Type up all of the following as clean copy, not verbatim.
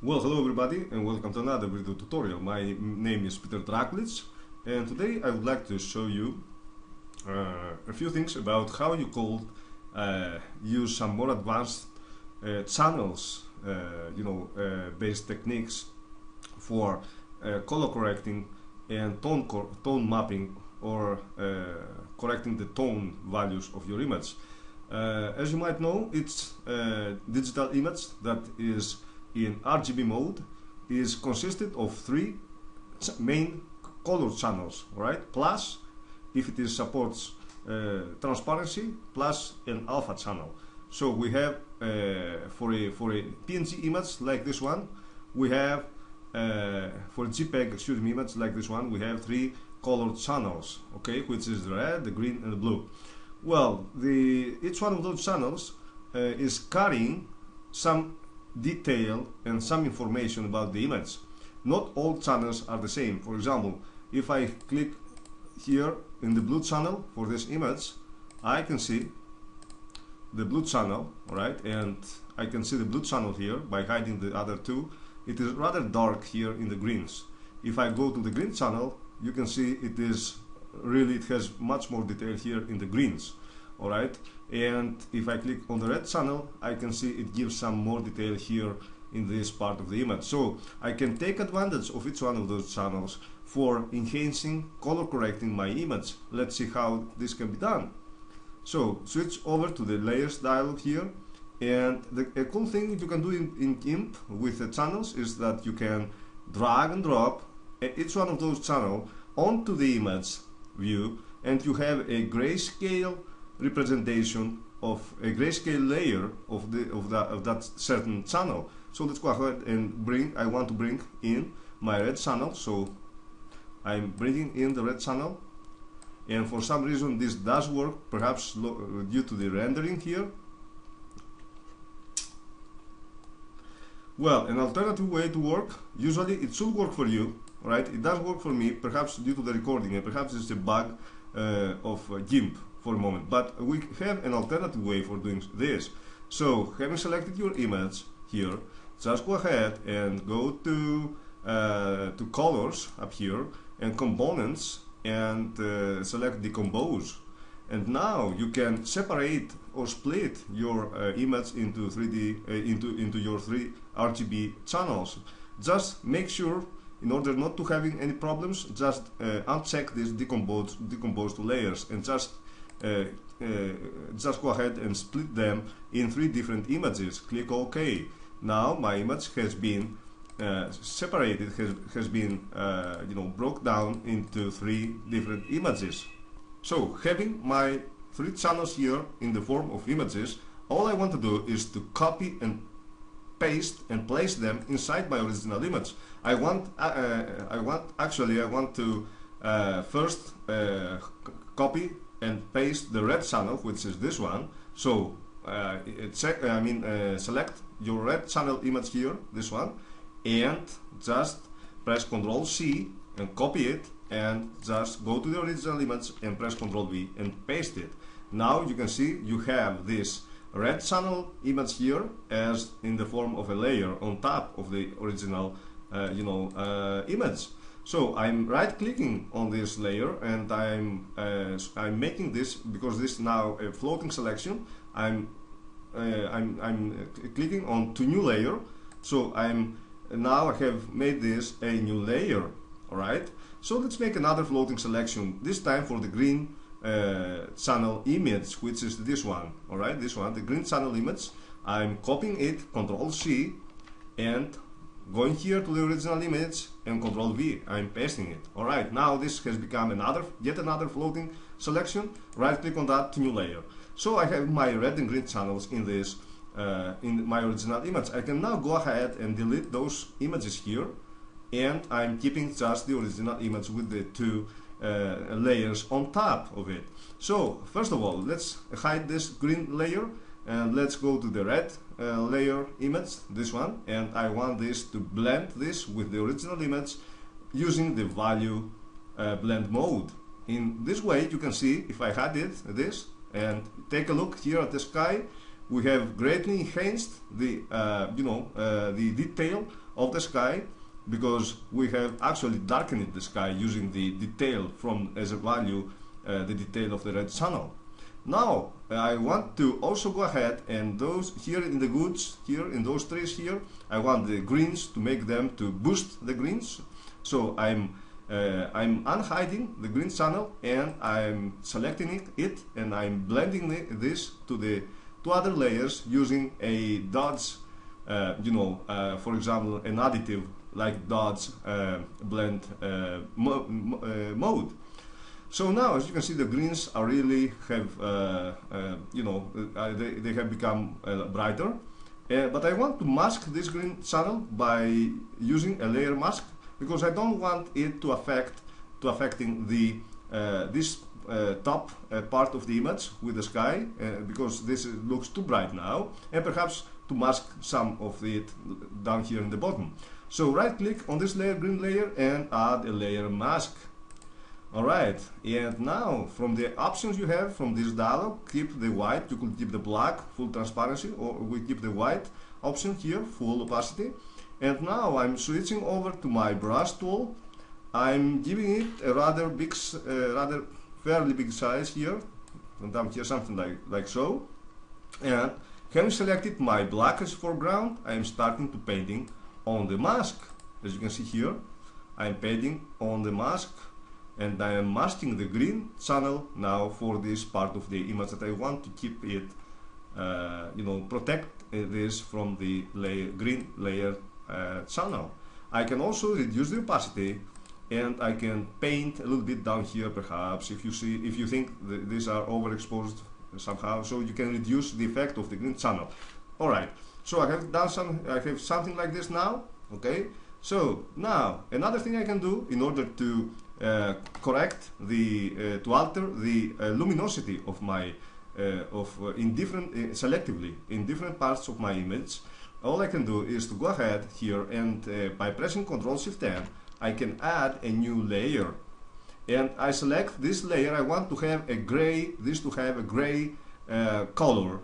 Well, hello everybody and welcome to another video tutorial. My name is Peter Draklitz and today I would like to show you a few things about how you could use some more advanced channels, based techniques for color correcting and tone mapping, or correcting the tone values of your image. As you might know, it's a digital image that is in RGB mode, is consisted of three main color channels, right? Plus, if it supports transparency, plus an alpha channel. So we have for a PNG image like this one, we have for a JPEG image like this one, we have three color channels, okay, which is the red, the green, and the blue. Well, each one of those channels is carrying some detail and some information about the image. Not all channels are the same. For example, if I click here in the blue channel for this image, I can see the blue channel, right? And I can see the blue channel here by hiding the other two. It is rather dark here in the greens. If I go to the green channel, you can see it has much more detail here in the greens. Alright, and if I click on the red channel, I can see it gives some more detail here in this part of the image. So I can take advantage of each one of those channels for enhancing, color correcting my image. Let's see how this can be done. So switch over to the layers dialog here, and a cool thing you can do in GIMP with the channels is that you can drag and drop each one of those channels onto the image view, and you have a grayscale representation of a grayscale layer of that certain channel. So let's go ahead and I want to bring in my red channel, so I'm bringing in the red channel, and for some reason this does work, perhaps due to the rendering here. Well, an alternative way to work, usually it should work for you, right? It does work for me, perhaps due to the recording, and perhaps it's a bug of GIMP for a moment, but we have an alternative way for doing this. So having selected your image here, just go ahead and go to colors up here and components, and select decompose, and now you can separate or split your image into 3D into your three RGB channels. Just make sure, in order not to having any problems, just uncheck this decompose to layers, and just go ahead and split them in three different images. Click OK. Now my image has been separated, has been broke down into three different images. So having my three channels here in the form of images, all I want to do is to copy and paste and place them inside my original image. I want to first copy and paste the red channel, which is this one. So select your red channel image here, this one, and just press Ctrl C and copy it, and just go to the original image and press Ctrl V and paste it. Now you can see you have this red channel image here as in the form of a layer on top of the original image. So I'm right clicking on this layer, and I'm making this, because this is now a floating selection, I'm clicking on to new layer. So now I have made this a new layer. Alright, so let's make another floating selection, this time for the green channel image, which is this one. Alright, this one, the green channel image. I'm copying it, Ctrl C, and going here to the original image and Ctrl V, I'm pasting it. Alright, now this has become yet another floating selection. Right click on that to new layer. So I have my red and green channels in this in my original image. I can now go ahead and delete those images here, and I'm keeping just the original image with the two layers on top of it. So first of all, let's hide this green layer, and let's go to the red layer image, this one, and I want this to blend this with the original image using the value blend mode. In this way you can see, if I had this, and take a look here at the sky, we have greatly enhanced the the detail of the sky, because we have actually darkened the sky using the detail from as a value the detail of the red channel. Now I want to also go ahead and those here in the goods here in those trees here, I want the greens to make them to boost the greens. So I'm unhiding the green channel and I'm selecting it and I'm blending this to the two other layers using a dodge, for example, an additive like dodge blend mode. So now, as you can see, the greens are really have they have become brighter. But I want to mask this green channel by using a layer mask, because I don't want it to affecting the this top part of the image with the sky, because this looks too bright now, and perhaps to mask some of it down here in the bottom. So right click on this layer, green layer, and add a layer mask. Alright, and now from the options you have from this dialog, keep the white, you could keep the black, full transparency, or we keep the white option here, full opacity. And now I'm switching over to my brush tool. I'm giving it a rather big, rather fairly big size here, and down here something like so. And having selected my black as foreground, I'm starting to painting on the mask. As you can see here, I'm painting on the mask, and I am masking the green channel now for this part of the image that I want to keep it, protect this from the green layer channel. I can also reduce the opacity, and I can paint a little bit down here perhaps if you think these are overexposed somehow, so you can reduce the effect of the green channel. Alright, so I have something like this now. Okay, so now another thing I can do in order to correct the to alter the luminosity of my selectively in different parts of my image, all I can do is to go ahead here and by pressing Ctrl+Shift+N, I can add a new layer, and I select this layer. I want to have a gray, color.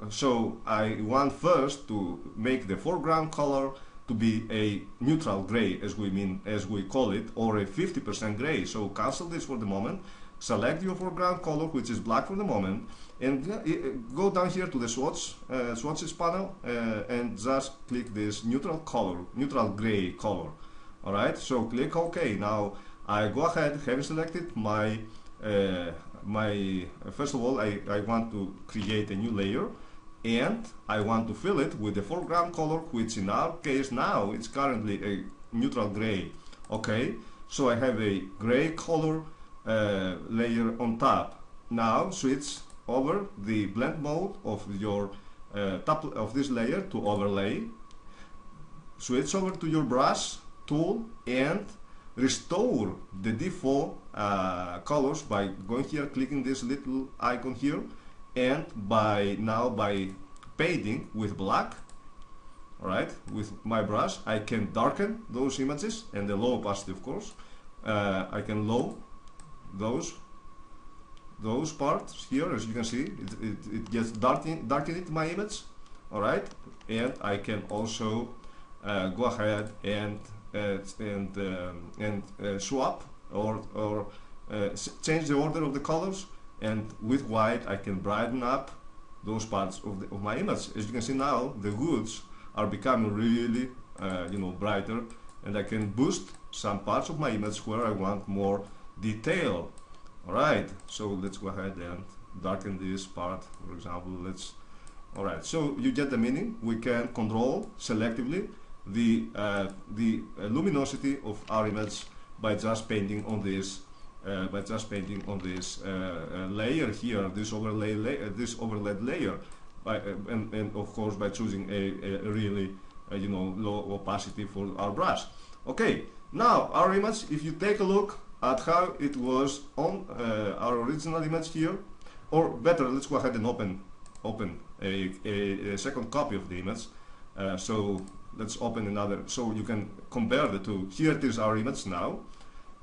So I want first to make the foreground color to be a neutral gray, as we call it, or a 50% gray. So cancel this for the moment, select your foreground color, which is black for the moment, and go down here to the swatches panel and just click this neutral gray color. Alright, so click OK. Now I go ahead, having selected my first of all, I want to create a new layer, and I want to fill it with the foreground color, which in our case now it's currently a neutral gray. Okay, so I have a gray color layer on top. Now switch over the blend mode of your top of this layer to overlay. Switch over to your brush tool and restore the default colors by going here, clicking this little icon here, and by painting with black. Alright, with my brush I can darken those images, and the low opacity of course. I can low those parts here. As you can see, it gets darkened my image. Alright, and I can also go ahead and swap or change the order of the colors, and with white I can brighten up those parts of my image. As you can see now, the woods are becoming really brighter, and I can boost some parts of my image where I want more detail. Alright, so let's go ahead and darken this part, for example. Alright, so you get the meaning. We can control selectively the luminosity of our image by just painting on this layer here, this overlaid layer, and of course by choosing a really low opacity for our brush. Okay, now our image, if you take a look at how it was on our original image here, or better, let's go ahead and open a second copy of the image. So let's open another, so you can compare the two. Here it is, our image now,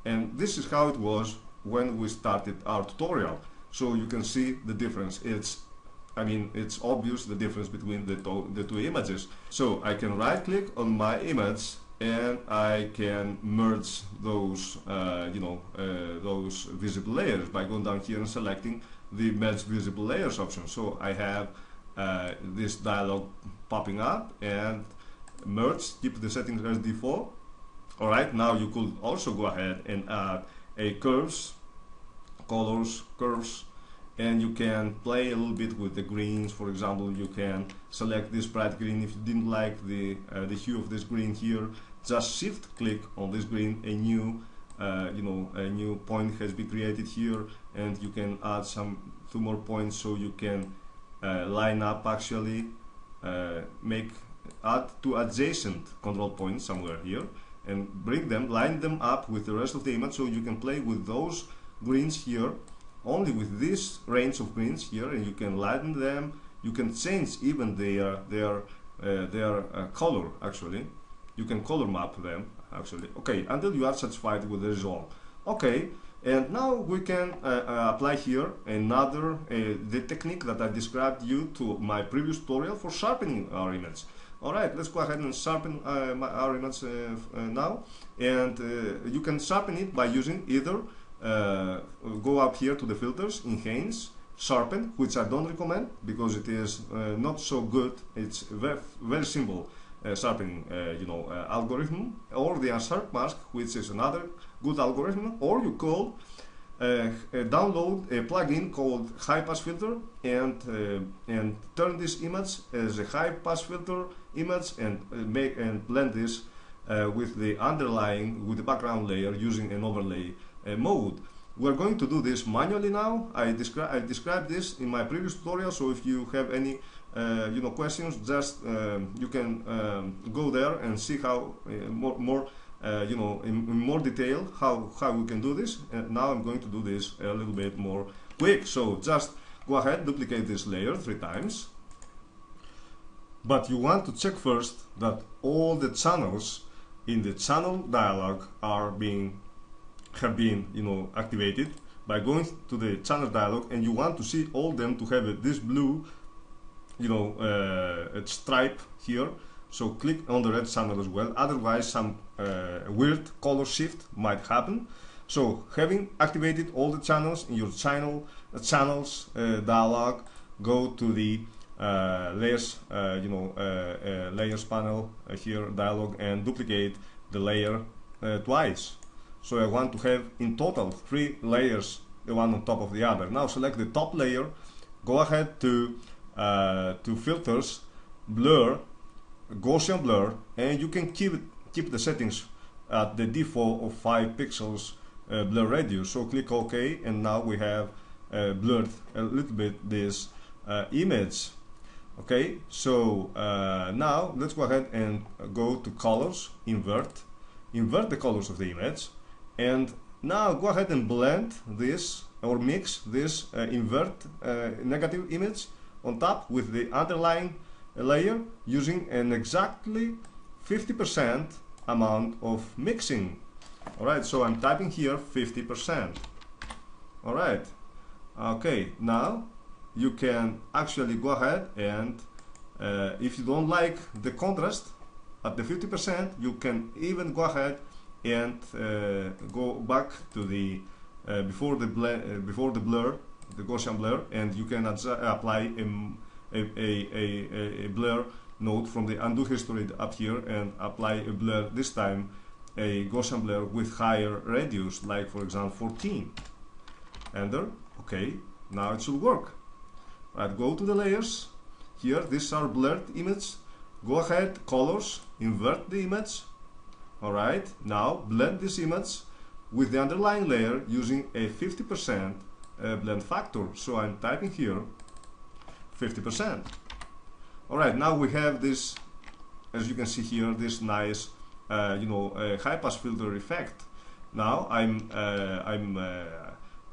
and this is how it was when we started our tutorial. So you can see the difference. It's I mean, it's obvious the difference between the two images. So I can right click on my image and I can merge those, those visible layers by going down here and selecting the merge visible layers option. So I have this dialog popping up, and merge, keep the settings as default. Alright, now you could also go ahead and add a curves, colors, curves, and you can play a little bit with the greens. For example, you can select this bright green. If you didn't like the hue of this green here, just shift click on this green, a new a new point has been created here, and you can add two more points, so you can line up, actually add two adjacent control points somewhere here and line them up with the rest of the image, so you can play with those greens here, only with this range of greens here, and you can lighten them. You can change even their color. Actually, you can color map them, actually. Okay, until you are satisfied with the result. Okay, and now we can apply here another the technique that I described you to my previous tutorial for sharpening our image. Alright, let's go ahead and sharpen our image now, and you can sharpen it by using either go up here to the filters, enhance, sharpen, which I don't recommend because it is not so good. It's very simple sharpening algorithm, or the unsharp mask, which is another good algorithm, or you could download a plugin called high pass filter and turn this image as a high pass filter image and blend this with the background layer using an overlay mode. We're going to do this manually now. I described this in my previous tutorial, so if you have any questions, just you can go there and see how in more detail how we can do this. And now I'm going to do this a little bit more quick. So just go ahead, duplicate this layer 3 times. But you want to check first that all the channels in the channel dialog have been activated by going to the channel dialog, and you want to see all them to have this blue stripe here. So click on the red channel as well, otherwise some weird color shift might happen. So having activated all the channels in your channels dialog, go to the layers layers panel here dialog, and duplicate the layer twice. So I want to have in total 3 layers, the one on top of the other. Now select the top layer, go ahead to filters, blur, Gaussian blur, and you can keep the settings at the default of 5 pixels blur radius. So click OK, and now we have blurred a little bit this image. Okay, so now let's go ahead and go to colors, invert the colors of the image, and now go ahead and blend this or mix this invert negative image on top with the underlying layer using an exactly 50% amount of mixing. Alright, so I'm typing here 50%. Alright, okay, now you can actually go ahead and if you don't like the contrast at the 50%, you can even go ahead and go back to the before the blur, the Gaussian blur, and you can apply a blur node from the undo history up here and apply a blur, this time a Gaussian blur with higher radius, like for example 14. Enter. Okay, now it should work. Right, go to the layers. Here, this is our blurred image. Go ahead, colors, invert the image. Alright, now blend this image with the underlying layer using a 50% blend factor. So I'm typing here 50%. Alright, now we have this, as you can see here, this nice high pass filter effect. Now I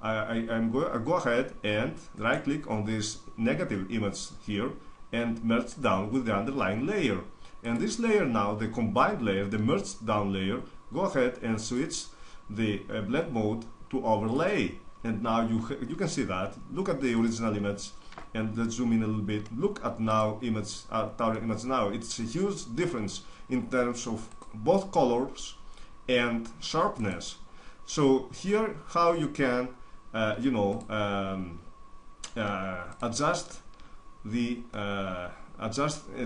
go ahead and right click on this negative image here and merge down with the underlying layer. And this layer now, the combined layer, the merged down layer, go ahead and switch the blend mode to overlay. And now you can see that. Look at the original image And let's zoom in a little bit. Look at now our image now. It's a huge difference in terms of both colors and sharpness. So here, how you can, adjust the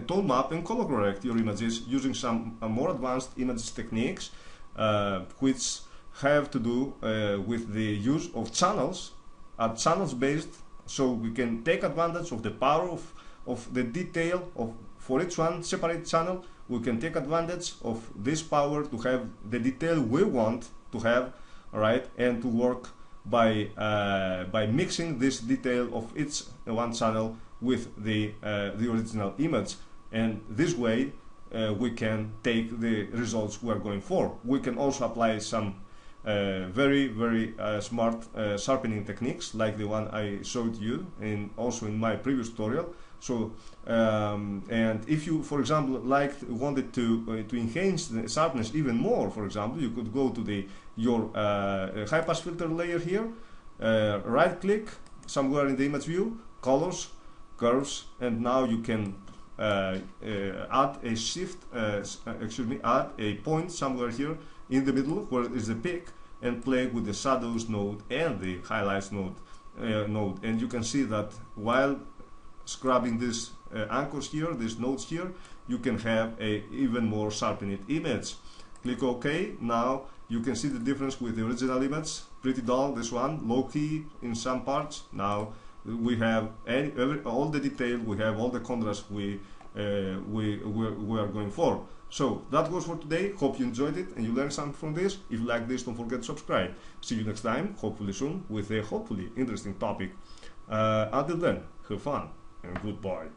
tone map and color correct your images using some more advanced image techniques, which have to do with the use of channels, channels based, so we can take advantage of the power of the detail of, for each one separate channel. We can take advantage of this power to have the detail we want to have, all right, and to work by mixing this detail of each one channel with the original image, and this way we can take the results we are going for. We can also apply some very smart sharpening techniques like the one I showed you also in my previous tutorial. So and if you, for example, wanted to enhance the sharpness even more, for example, you could go to your high pass filter layer here, right click somewhere in the image view, colors, curves, and now you can add a shift, add a point somewhere here in the middle where is the peak, and play with the shadows node and the highlights node, and you can see that while scrubbing these anchors here, these nodes here, you can have a even more sharpened image. Click OK. Now you can see the difference with the original image. Pretty dull, this one, low key in some parts. Now we have all the detail, we have all the contrast we are going for. So that goes for today. Hope you enjoyed it and you learned something from this. If you like this, don't forget to subscribe. See you next time, hopefully soon, with a hopefully interesting topic. Until then, have fun and goodbye.